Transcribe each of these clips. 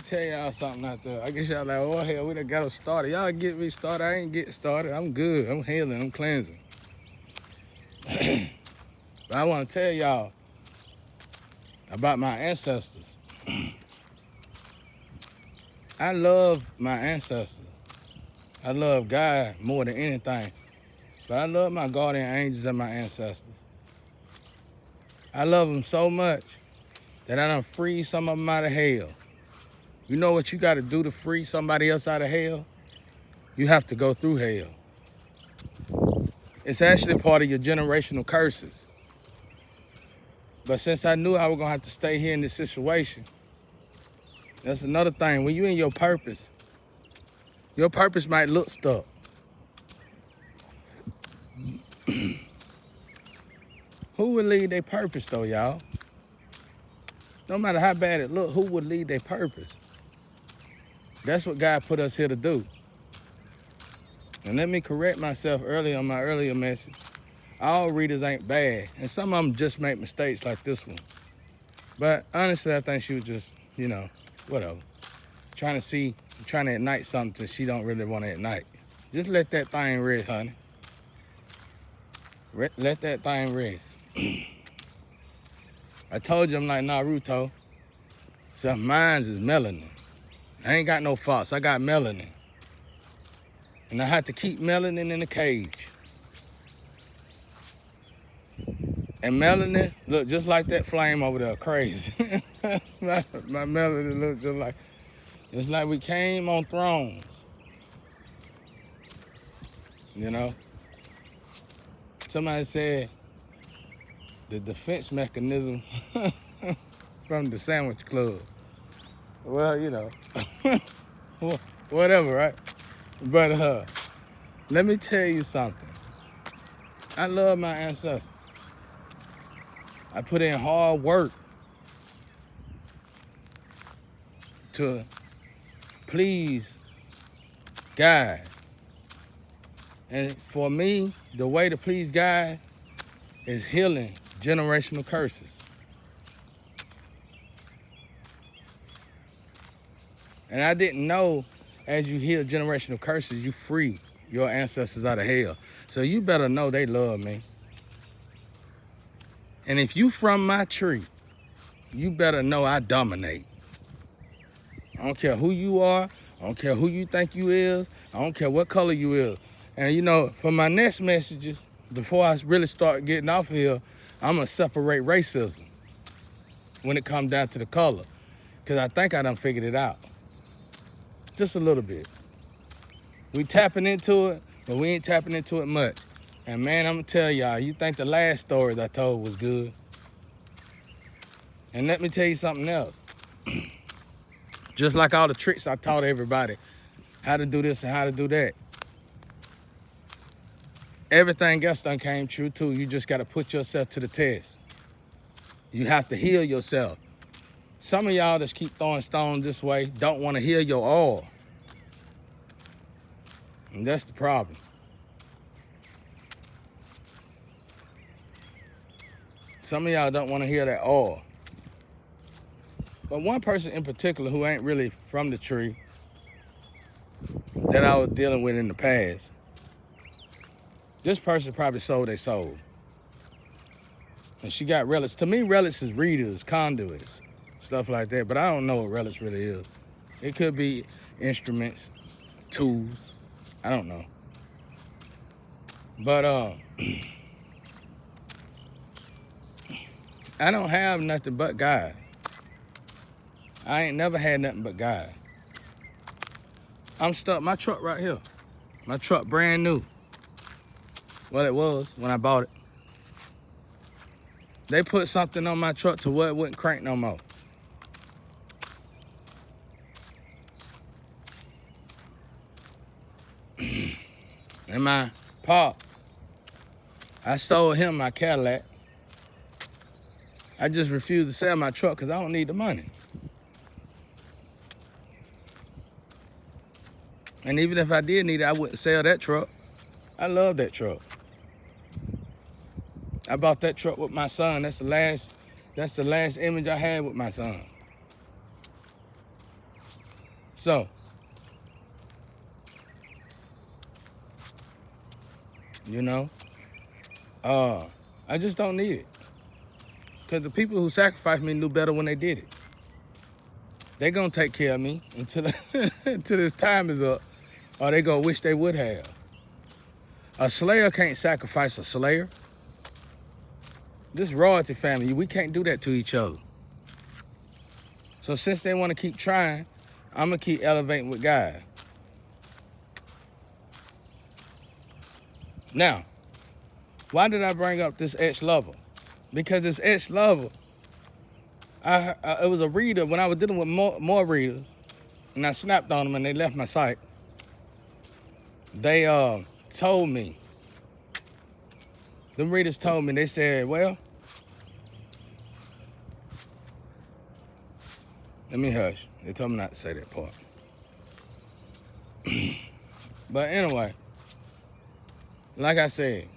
tell y'all something out there. I guess y'all like, oh hell, we done got us started. Y'all get me started. I ain't getting started. I'm good. I'm healing. I'm cleansing. But I want to tell y'all about my ancestors. I love my ancestors. I love God more than anything. But I love my guardian angels and my ancestors. I love them so much that I done freed some of them out of hell. You know what you got to do to free somebody else out of hell? You have to go through hell. It's actually part of your generational curses. But since I knew I was going to have to stay here in this situation, that's another thing. When you in your purpose might look stuck. Who would lead their purpose though, y'all? No matter how bad it look, who would lead their purpose? That's what God put us here to do. And let me correct myself earlier on my earlier message. All readers ain't bad, and some of them just make mistakes like this one. But honestly, I think she was just, whatever. Trying to ignite something she don't really want to ignite. Just let that thing rest, honey. Let that thing rest. I told you I'm like Naruto. So mine is melanin. I ain't got no faults. I got melanin. And I have to keep melanin in the cage. And melanin look just like that flame over there, crazy. my melanin look just like we came on thrones. Somebody said the defense mechanism from the Sandwich Club. Well, whatever, right? But let me tell you something. I love my ancestors. I put in hard work to please God. And for me, the way to please God is healing generational curses. And I didn't know as you heal generational curses, you free your ancestors out of hell. So you better know they love me. And if you from my tree, you better know I dominate. I don't care who you are. I don't care who you think you is. I don't care what color you is. And for my next messages, before I really start getting off here, I'm gonna separate racism when it comes down to the color. Cause I think I done figured it out. Just a little bit. We tapping into it, but we ain't tapping into it much. And man, I'm gonna tell y'all, you think the last stories I told was good. And let me tell you something else. Just like all the tricks I taught everybody, how to do this and how to do that. Everything else done came true too. You just gotta put yourself to the test. You have to heal yourself. Some of y'all that keep throwing stones this way don't wanna heal your all. And that's the problem. Some of y'all don't wanna hear that all. But one person in particular who ain't really from the tree that I was dealing with in the past, this person probably sold their soul. And she got relics. To me, relics is readers, conduits, stuff like that. But I don't know what relics really is. It could be instruments, tools. I don't know. But I don't have nothing but God. I ain't never had nothing but God. I'm stuck. My truck right here. My truck brand new. Well, it was when I bought it. They put something on my truck to where it wouldn't crank no more. And my pop, I sold him my Cadillac. I just refused to sell my truck because I don't need the money. And even if I did need it, I wouldn't sell that truck. I love that truck. I bought that truck with my son. That's the last image I had with my son. So, you know, I just don't need it. Because the people who sacrificed me knew better when they did it. They gonna take care of me until until this time is up, or they gonna wish they would have. A slayer can't sacrifice a slayer. This royalty family, we can't do that to each other. So since they want to keep trying, I'm gonna keep elevating with God. Now, why did I bring up this ex-lover? Because this ex-lover, it was a reader when I was dealing with more readers, and I snapped on them and they left my site. They told me, them readers told me, they said, well, let me hush. They told me not to say that part. But anyway, like I said,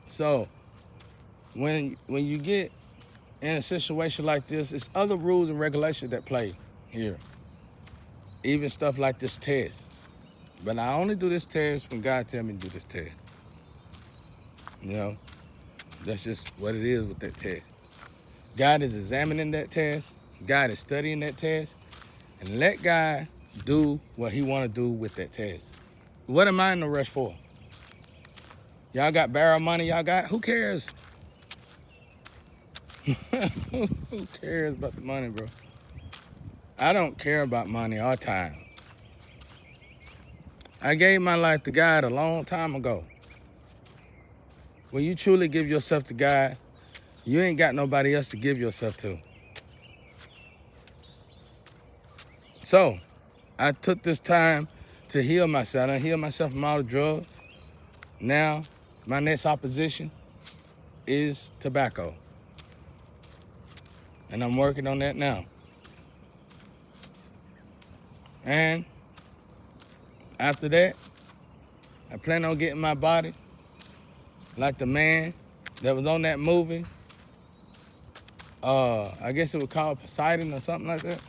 so when you get in a situation like this, it's other rules and regulations that play here. Even stuff like this test. But I only do this test when God tells me to do this test. You know, that's just what it is with that test. God is examining that test. God is studying that test. And let God do what he want to do with that test. What am I in the rush for? Y'all got barrel money y'all got? Who cares? Who cares about the money, bro? I don't care about money all the time. I gave my life to God a long time ago. When you truly give yourself to God, you ain't got nobody else to give yourself to. So, I took this time to heal myself. I healed myself from all the drugs. Now, my next opposition is tobacco. And I'm working on that now. And after that, I plan on getting my body like the man that was on that movie. I guess it was called Poseidon or something like that.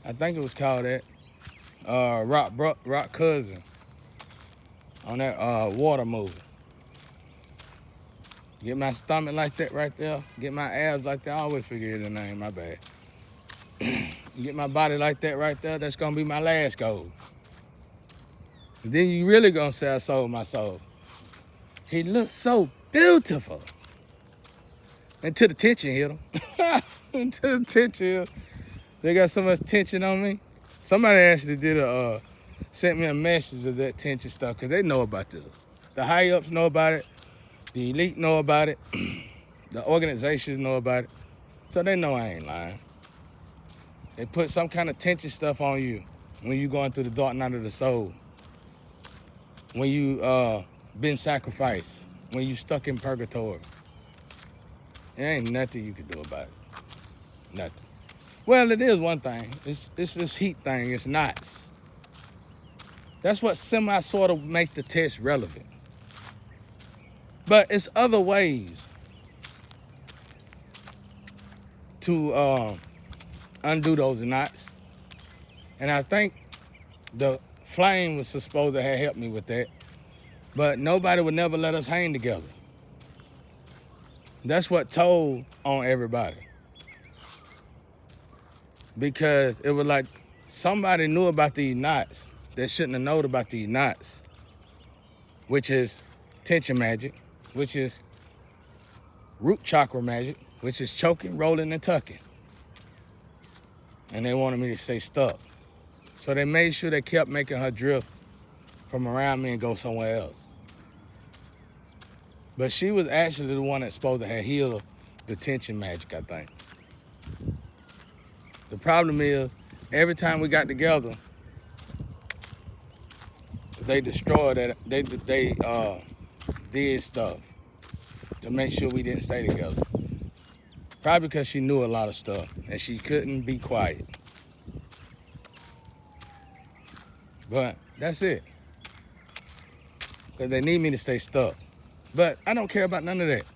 I think it was called that. Rock Cousin on that water movie. Get my stomach like that right there. Get my abs like that. I always forget the name, my bad. Get my body like that right there. That's gonna be my last goal. And then you really gonna say I sold my soul. He looks so beautiful. Until the tension hit him. Until the tension hit him. They got so much tension on me. Somebody actually sent me a message of that tension stuff because they know about this. The high ups know about it. The elite know about it. The organizations know about it. So they know I ain't lying. They put some kind of tension stuff on you when you going through the dark night of the soul. When you been sacrificed. When you stuck in purgatory. There ain't nothing you can do about it. Nothing. Well, it is one thing. It's this heat thing. It's knots. That's what sort of make the test relevant. But it's other ways to undo those knots. And I think the flame was supposed to have helped me with that. But nobody would never let us hang together. That's what told on everybody. Because it was like somebody knew about these knots that shouldn't have known about these knots, which is tension magic, which is root chakra magic, which is choking, rolling, and tucking. And they wanted me to stay stuck. So they made sure they kept making her drift from around me and go somewhere else. But she was actually the one that's supposed to have healed the tension magic, I think. The problem is, every time we got together, they destroyed it. They did stuff to make sure we didn't stay together. Probably because she knew a lot of stuff and she couldn't be quiet. But that's it. Because they need me to stay stuck. But I don't care about none of that.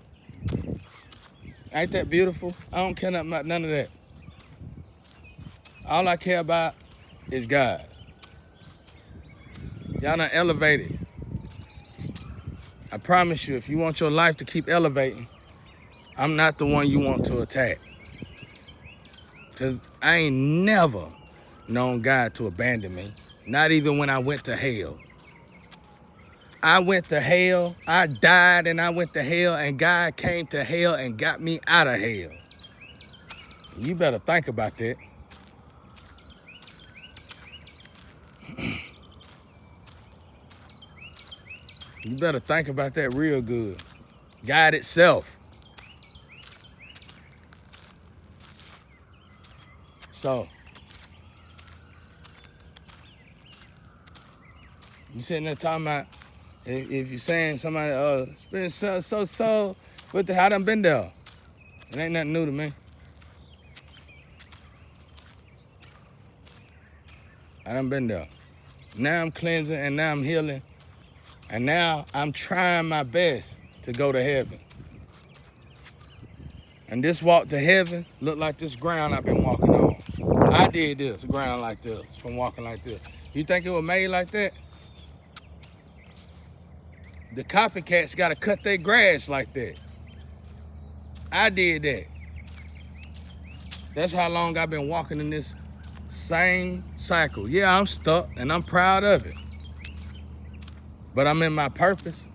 Ain't that beautiful? I don't care nothing about none of that. All I care about is God. Y'all done elevated. I promise you, if you want your life to keep elevating, I'm not the one you want to attack. Because I ain't never known God to abandon me. Not even when I went to hell. I went to hell, I died and I went to hell, and God came to hell and got me out of hell. You better think about that. You better think about that real good. God itself. So, you sitting there talking about, if you're saying somebody, it's been so, what the hell, I done been there. It ain't nothing new to me. I done been there. Now I'm cleansing and now I'm healing. And now I'm trying my best to go to heaven. And this walk to heaven look like this ground I've been walking on. I did this, ground like this, from walking like this. You think it was made like that? The copycats gotta cut their grass like that. I did that. That's how long I've been walking in this same cycle. Yeah, I'm stuck and I'm proud of it. But I'm in my purpose.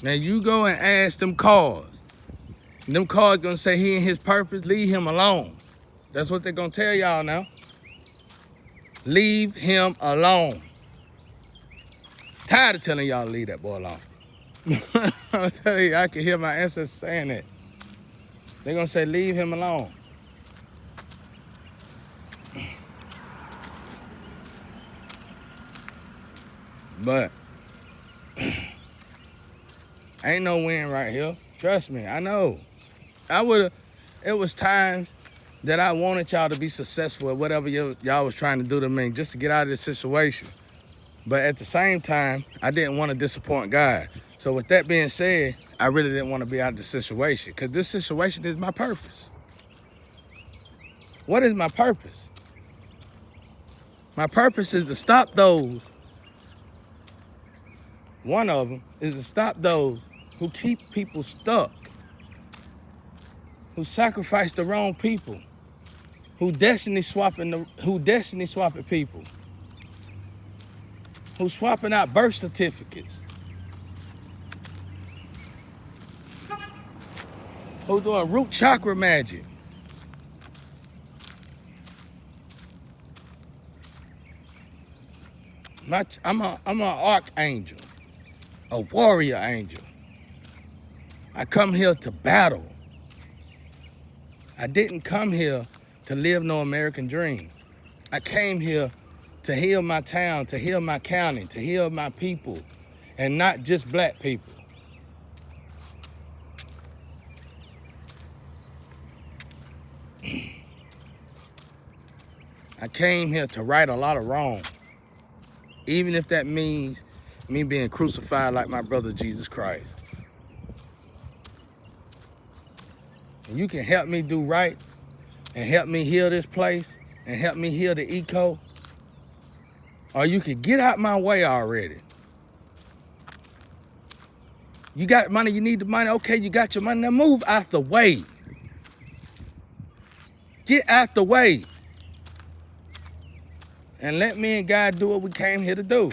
Now you go and ask them cars. And them cars gonna say he in his purpose, leave him alone. That's what they're gonna tell y'all now. Leave him alone. Tired of telling y'all to leave that boy alone. I'll tell you, I can hear my ancestors saying that. They're gonna say, leave him alone. But ain't no win right here. Trust me, I know. It was times that I wanted y'all to be successful at whatever y'all was trying to do to me, just to get out of this situation. But at the same time, I didn't want to disappoint God. So with that being said, I really didn't want to be out of the situation, because this situation is my purpose. What is my purpose? My purpose is to stop those. One of them is to stop those who keep people stuck, who sacrifice the wrong people, who destiny swapping people, who swapping out birth certificates, who doing root chakra magic. I'm an archangel, a warrior angel. I come here to battle. I didn't come here to live no American dream. I came here to heal my town, to heal my county, to heal my people, and not just black people. I came here to right a lot of wrong, even if that means me being crucified like my brother Jesus Christ. And you can help me do right and help me heal this place and help me heal the eco, or you can get out my way already. You got money, you need the money. Okay, you got your money, now move out the way. Get out the way. And let me and God do what we came here to do.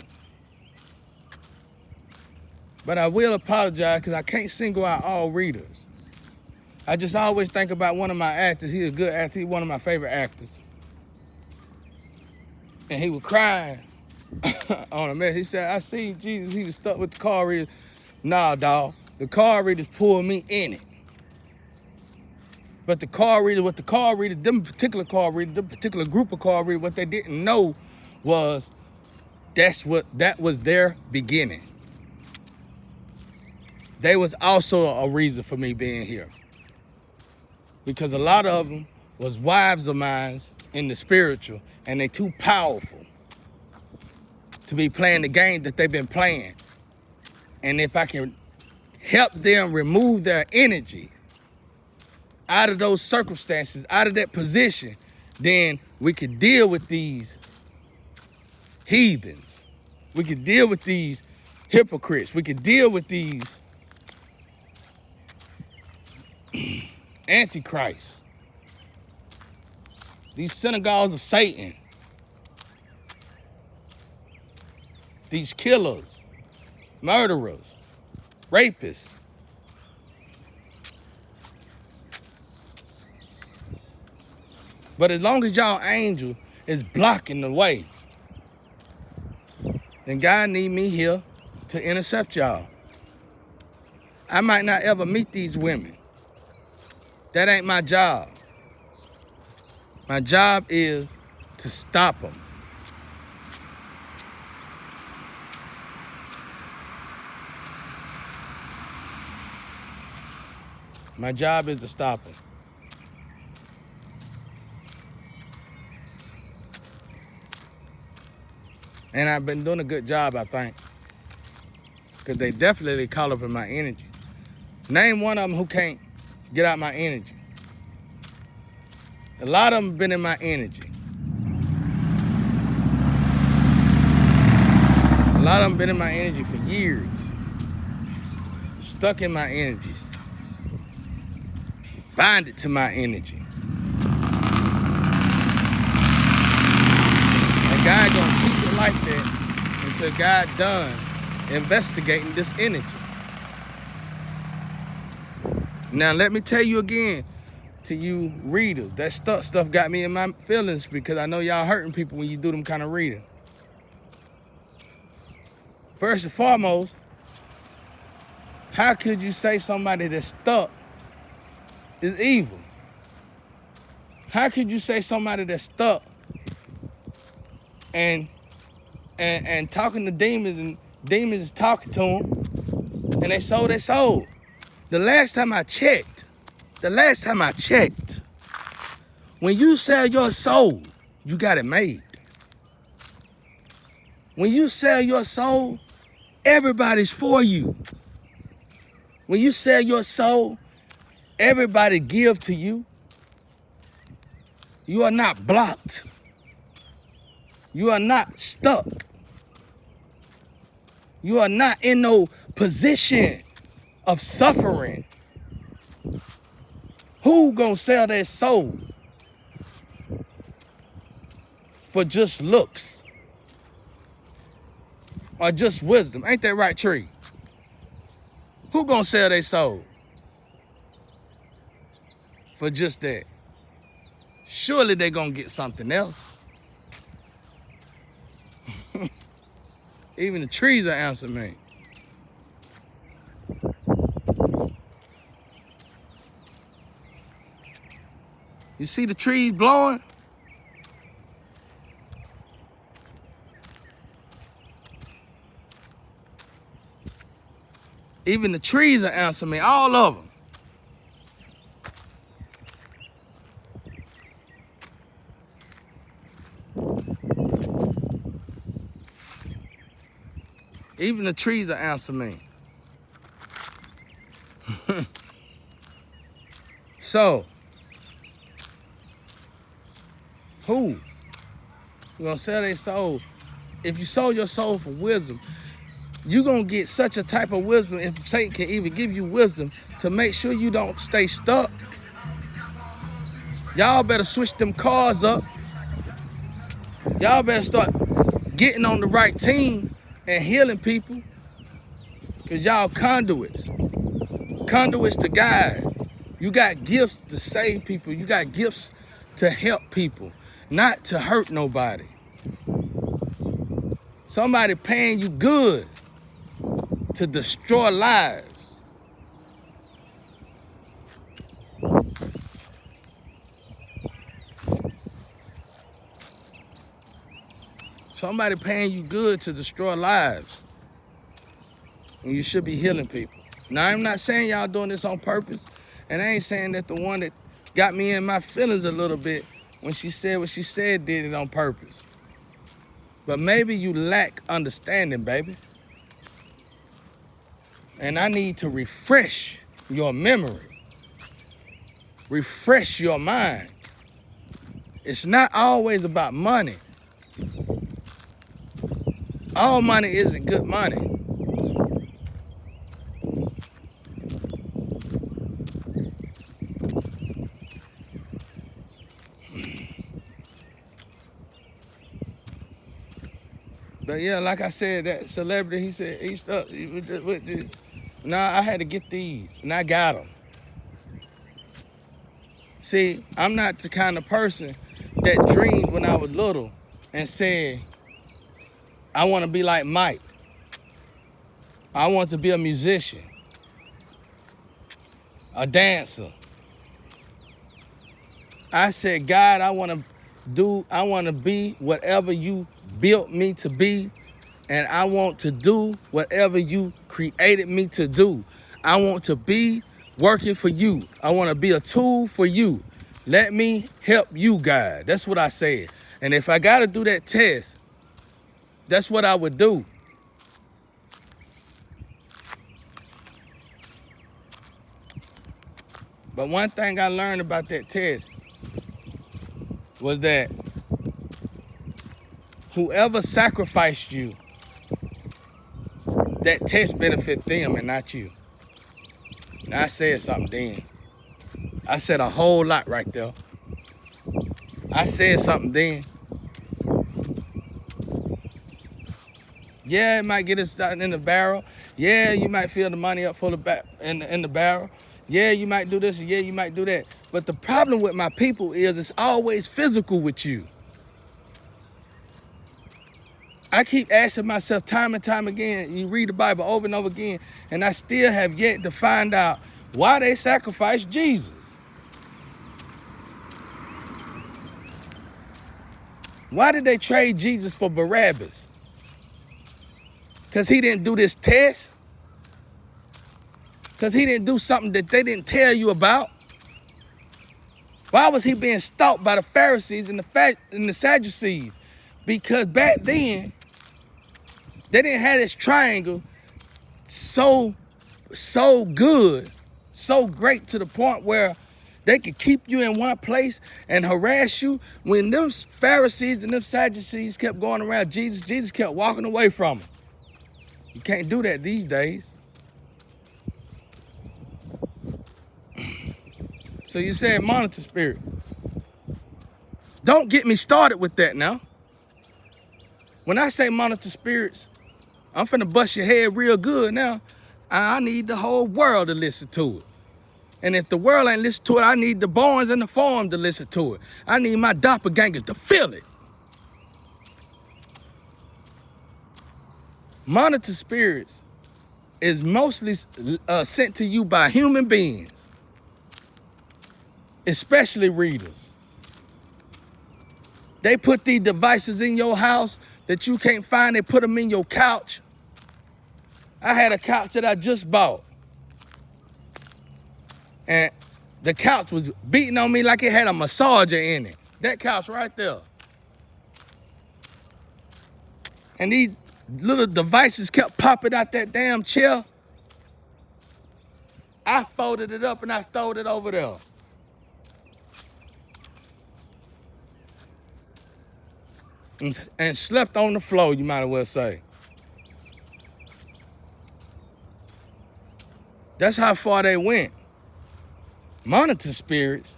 But I will apologize because I can't single out all readers. I just always think about one of my actors. He's a good actor. He's one of my favorite actors. And he was crying on a mess. He said, I seen Jesus. He was stuck with the car readers. Nah, dawg. The car readers pulled me in it. But the car reader, them particular group of car readers, what they didn't know was that was their beginning. They was also a reason for me being here. Because a lot of them was wives of mine in the spiritual, and they too powerful to be playing the game that they've been playing. And if I can help them remove their energy out of those circumstances, out of that position, then we could deal with these heathens. We could deal with these hypocrites. We could deal with these antichrists, these synagogues of Satan, these killers, murderers, rapists. But as long as y'all angel is blocking the way, then God need me here to intercept y'all. I might not ever meet these women. That ain't my job. My job is to stop them. My job is to stop them. And I've been doing a good job, I think. Because they definitely call up in my energy. Name one of them who can't get out my energy. A lot of them been in my energy. A lot of them been in my energy for years. Stuck in my energies. Bonded to my energy. And God gonna keep it like that until God done investigating this energy. Now let me tell you again, to you readers, that stuff got me in my feelings because I know y'all hurting people when you do them kind of reading. First and foremost, how could you say somebody that's stuck is evil? How could you say somebody that's stuck and talking to demons and demons is talking to them and they sold their soul? The last time I checked, when you sell your soul, you got it made. When you sell your soul, everybody's for you. When you sell your soul, everybody give to you. You are not blocked. You are not stuck. You are not in no position of suffering. Who gonna sell their soul for just looks or just wisdom? Ain't that right, Tree? Who gonna sell their soul for just that? Surely they gonna get something else. Even the trees will answer me. You see the trees blowing? Even the trees will answer me, all of them. Even the trees will answer me. So, who? You gonna sell their soul? If you sold your soul for wisdom, you're gonna get such a type of wisdom, if Satan can even give you wisdom to make sure you don't stay stuck. Y'all better switch them cars up. Y'all better start getting on the right team and healing people. Cause y'all conduits. Conduits to God. You got gifts to save people. You got gifts to help people, not to hurt nobody. Somebody paying you good to destroy lives. Somebody paying you good to destroy lives. And you should be healing people. Now, I'm not saying y'all doing this on purpose. And I ain't saying that the one that got me in my feelings a little bit when she said what she said did it on purpose. But maybe you lack understanding, baby. And I need to refresh your memory. refresh your mind. It's not always about money. All money isn't good money. But yeah, like I said, that celebrity, he said he stuck with this. Nah, I had to get these, and I got them. See, I'm not the kind of person that dreamed when I was little and said, I want to be like Mike. I want to be a musician, a dancer. I said, God, I want to be whatever you built me to be, and I want to do whatever you created me to do. I want to be working for you. I want to be a tool for you. Let me help you, God. That's what I said. And if I got to do that test, that's what I would do. But one thing I learned about that test was that whoever sacrificed you, that test benefit them and not you. And I said something then. I said a whole lot right there. I said something then. Yeah, it might get us started in the barrel. Yeah, you might fill the money up full of in the barrel. Yeah, you might do this, and yeah, you might do that. But the problem with my people is it's always physical with you. I keep asking myself time and time again, you read the Bible over and over again, and I still have yet to find out why they sacrificed Jesus. Why did they trade Jesus for Barabbas? Because he didn't do this test? Because he didn't do something that they didn't tell you about? Why was he being stalked by the Pharisees and the Sadducees? Because back then, they didn't have this triangle so good, so great to the point where they could keep you in one place and harass you. When them Pharisees and them Sadducees kept going around Jesus, Jesus kept walking away from them. You can't do that these days. So you said monitor spirit. Don't get me started with that now. When I say monitor spirits, I'm finna bust your head real good now. I need the whole world to listen to it. And if the world ain't listen to it, I need the Barnes and the Farm to listen to it. I need my doppelgangers to feel it. Monitor spirits is mostly sent to you by human beings, especially readers. They put these devices in your house that you can't find. They put them in your couch. I had a couch that I just bought, and the couch was beating on me like it had a massager in it. That couch right there. And these little devices kept popping out that damn chair. I folded it up and I throwed it over there. And slept on the floor, you might as well say. That's how far they went. Monitor spirits.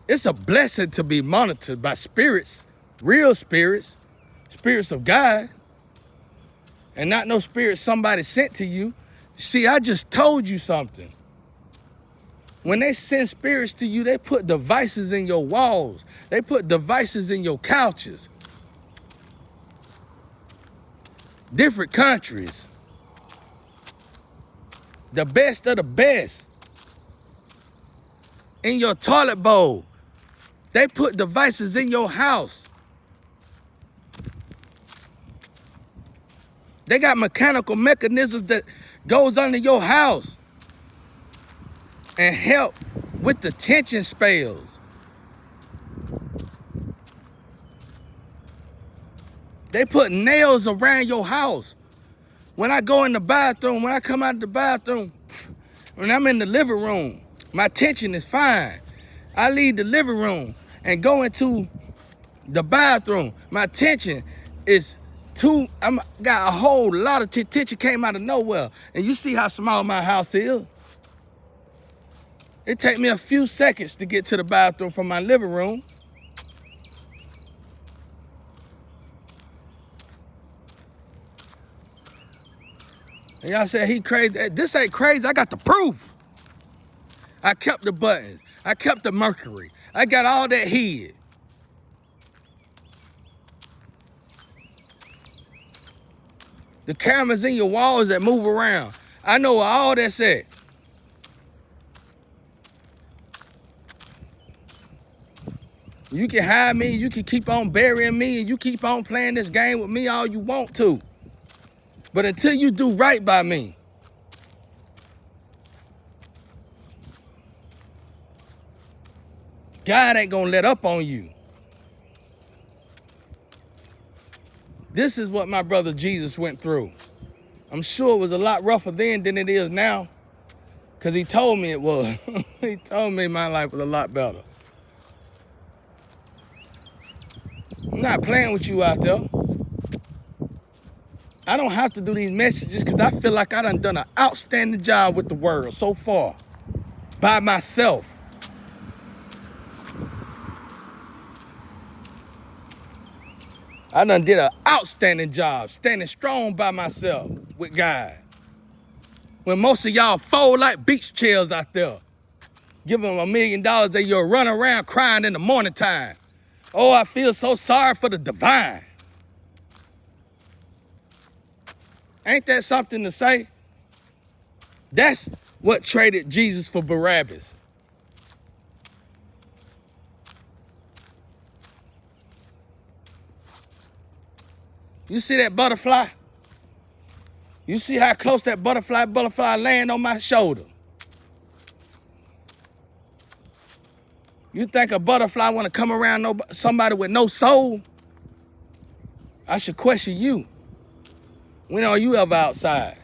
It's a blessing to be monitored by spirits, real spirits, spirits of God, and not no spirit somebody sent to you. See, I just told you something. When they send spirits to you, they put devices in your walls. They put devices in your couches. Different countries. The best of the best. In your toilet bowl. They put devices in your house. They got mechanical mechanisms that goes under your house and help with the tension spells. They put nails around your house. When I go in the bathroom, when I come out of the bathroom, when I'm in the living room, my tension is fine. I leave the living room and go into the bathroom. My tension is got a whole lot of tension came out of nowhere. And you see how small my house is. It take me a few seconds to get to the bathroom from my living room. And y'all said he crazy. This ain't crazy. I got the proof. I kept the buttons. I kept the mercury. I got all that hid. The cameras in your walls that move around. I know where all that's at. You can hide me, you can keep on burying me, and you keep on playing this game with me all you want to. But until you do right by me, God ain't gonna let up on you. This is what my brother Jesus went through. I'm sure it was a lot rougher then than it is now, because he told me it was. He told me my life was a lot better. I'm not playing with you out there. I don't have to do these messages because I feel like I done an outstanding job with the world so far by myself. I done did an outstanding job standing strong by myself with God. When most of y'all fold like beach chairs out there, give them $1 million that you'll run around crying in the morning time. Oh, I feel so sorry for the divine. Ain't that something to say? That's what traded Jesus for Barabbas. You see that butterfly? You see how close that butterfly land on my shoulder? You think a butterfly want to come around somebody with no soul? I should question you. When are you ever outside?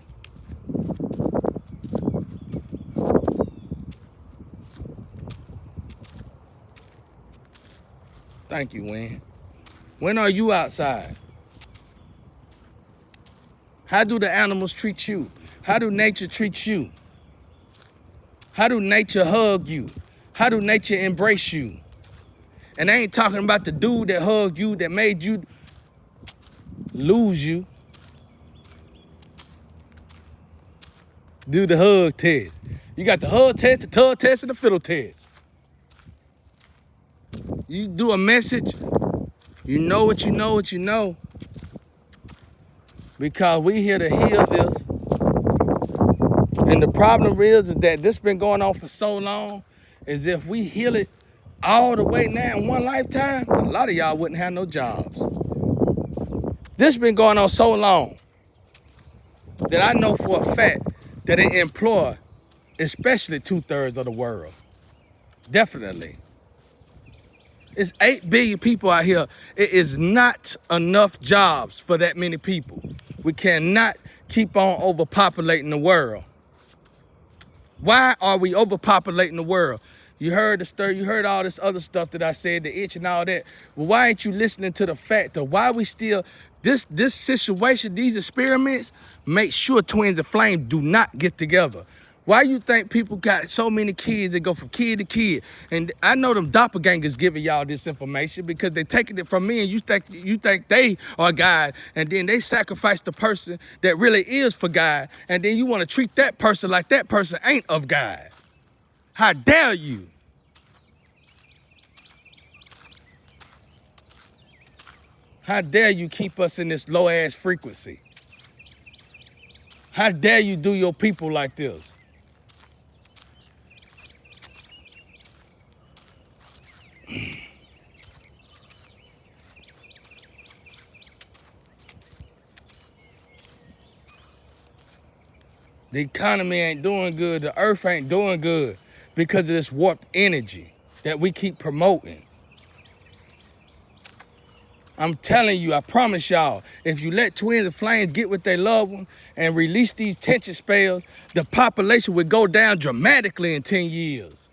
Thank you, Wayne. When are you outside? How do the animals treat you? How do nature treat you? How do nature hug you? How do nature embrace you? And I ain't talking about the dude that hugged you, that made you lose you. Do the hug test. You got the hug test, the tug test, and the fiddle test. You do a message, you know what you know what you know. Because we here to heal this. And the problem is that this been going on for so long, is if we heal it all the way now in one lifetime, a lot of y'all wouldn't have no jobs. This been going on so long that I know for a fact that it employ especially 2/3 of the world. Definitely. It's 8 billion people out here. It is not enough jobs for that many people. We cannot keep on overpopulating the world. Why are we overpopulating the world? You heard the story, you heard all this other stuff that I said, the itch and all that. Well, why ain't you listening to the fact of why we still, this situation, these experiments, make sure twins and flames do not get together. Why you think people got so many kids that go from kid to kid? And I know them doppelgangers giving y'all this information because they taking it from me and you think they are God, and then they sacrifice the person that really is for God, and then you want to treat that person like that person ain't of God. How dare you? How dare you keep us in this low ass frequency? How dare you do your people like this? The economy ain't doing good. The earth ain't doing good because of this warped energy that we keep promoting. I'm telling you, I promise y'all, if you let twins and flames get with their loved one and release these tension spells, the population would go down dramatically in 10 years.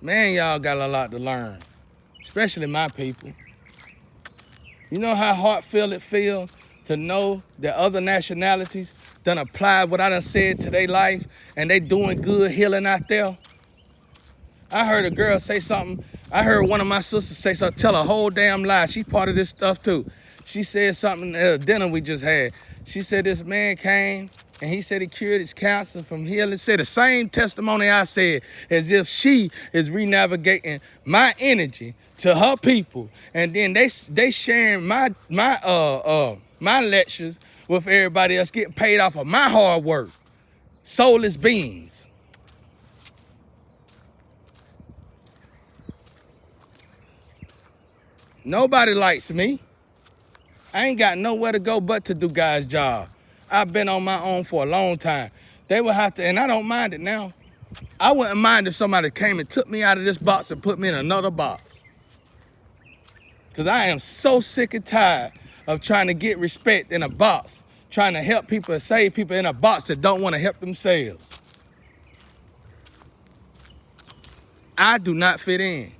Man, y'all got a lot to learn, especially my people. You know how heartfelt it feels to know that other nationalities done applied what I done said to their life and they doing good healing out there? I heard a girl say something. I heard one of my sisters say something, tell a whole damn lie. She part of this stuff too. She said something at a dinner we just had. She said this man came and he said he cured his cancer from healing. Said the same testimony I said, as if she is renavigating my energy to her people. And then they sharing my lectures with everybody else, getting paid off of my hard work. Soulless beings. Nobody likes me. I ain't got nowhere to go but to do God's job. I've been on my own for a long time. They would have to, and I don't mind it now. I wouldn't mind if somebody came and took me out of this box and put me in another box. Because I am so sick and tired of trying to get respect in a box, trying to help people and save people in a box that don't want to help themselves. I do not fit in.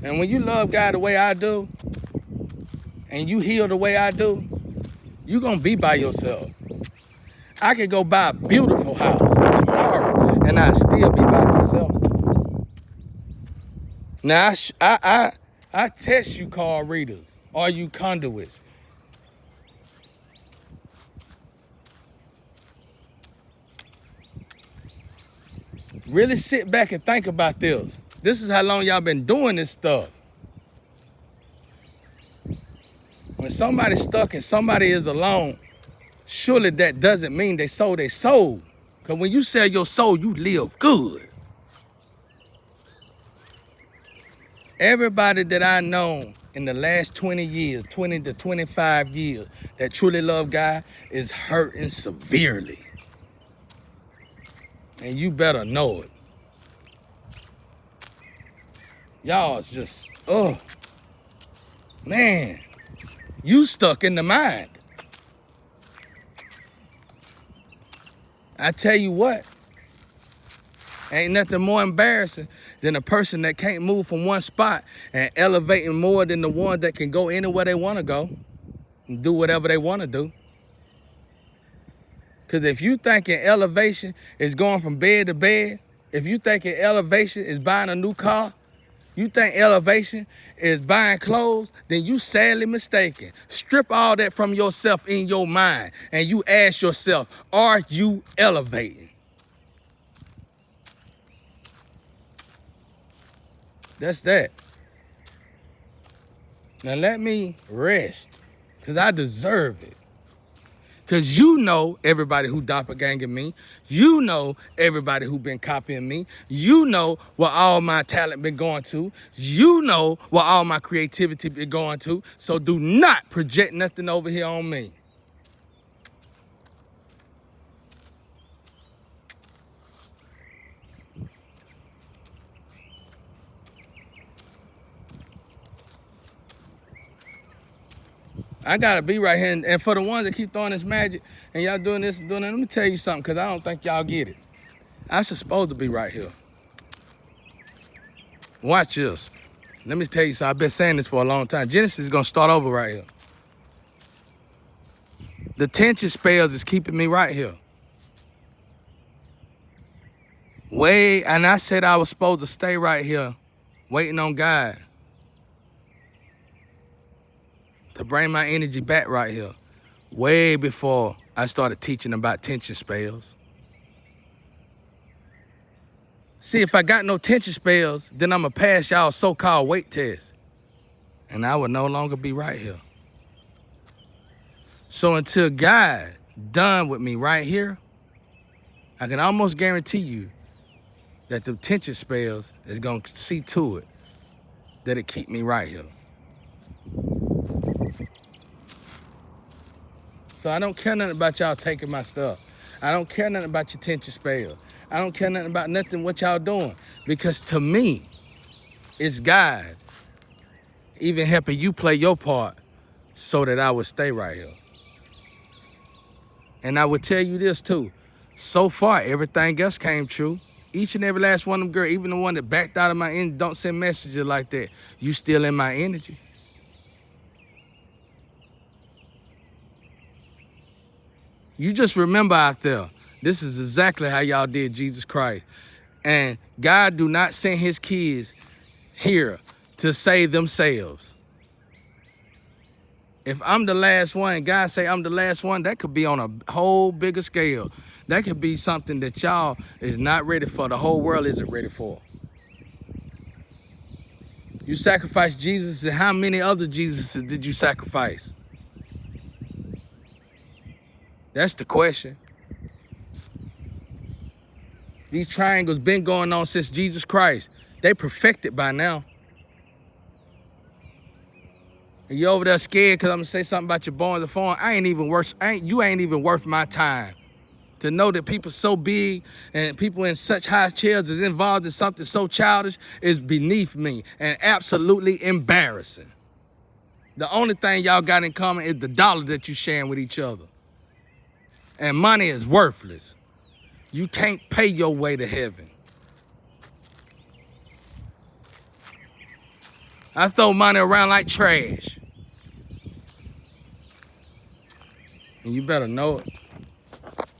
And when you love God the way I do, and you heal the way I do, you're going to be by yourself. I could go buy a beautiful house tomorrow, and I'd still be by myself. Now, I test you card readers, or you conduits. Really sit back and think about this. This is how long y'all been doing this stuff. When somebody's stuck and somebody is alone, surely that doesn't mean they sold their soul. Because when you sell your soul, you live good. Everybody that I know in the last 20 years, 20 to 25 years, that truly love God is hurting severely. And you better know it. Y'all is just, man, you stuck in the mind. I tell you what, ain't nothing more embarrassing than a person that can't move from one spot and elevating more than the one that can go anywhere they want to go and do whatever they want to do. Because if you thinking elevation is going from bed to bed, if you thinking elevation is buying a new car, you think elevation is buying clothes, then you sadly mistaken. Strip all that from yourself in your mind and you ask yourself, are you elevating? That's that. Now let me rest, because I deserve it. Because you know everybody who doppelganger me. You know everybody who been copying me. You know what all my talent been going to. You know what all my creativity been going to. So do not project nothing over here on me. I gotta be right here. And for the ones that keep throwing this magic and y'all doing this and doing that, let me tell you something, because I don't think y'all get it. I'm supposed to be right here. Watch this. Let me tell you something. I've been saying this for a long time. Genesis is gonna start over right here. The tension spells is keeping me right here. And I said I was supposed to stay right here, waiting on God to bring my energy back right here, way before I started teaching about tension spells. See, if I got no tension spells, then I'm going to pass y'all so-called weight test, and I would no longer be right here. So until God done with me right here, I can almost guarantee you that the tension spells is going to see to it that it keep me right here. So I don't care nothing about y'all taking my stuff. I don't care nothing about your tension spells. I don't care nothing about nothing what y'all doing. Because to me, It's God even helping you play your part so that I would stay right here. And I would tell you this too. So far, everything else came true. Each and every last one of them girls, even the one that backed out of my energy, don't send messages like that. You still in my energy. You just remember out there, this is exactly how y'all did Jesus Christ. And God do not send his kids here to save themselves. If I'm the last one, God say I'm the last one, that could be on a whole bigger scale. That could be something that y'all is not ready for, the whole world isn't ready for. You sacrificed Jesus, and how many other Jesuses did you sacrifice? That's the question. These triangles been going on since Jesus Christ. They perfected by now. And you over there scared because I'm gonna say something about your born the phone. You ain't even worth my time. To know that people so big and people in such high chairs is involved in something so childish is beneath me and absolutely embarrassing. The only thing y'all got in common is the dollar that you sharing with each other. And money is worthless. You can't pay your way to heaven. I throw money around like trash. And you better know it.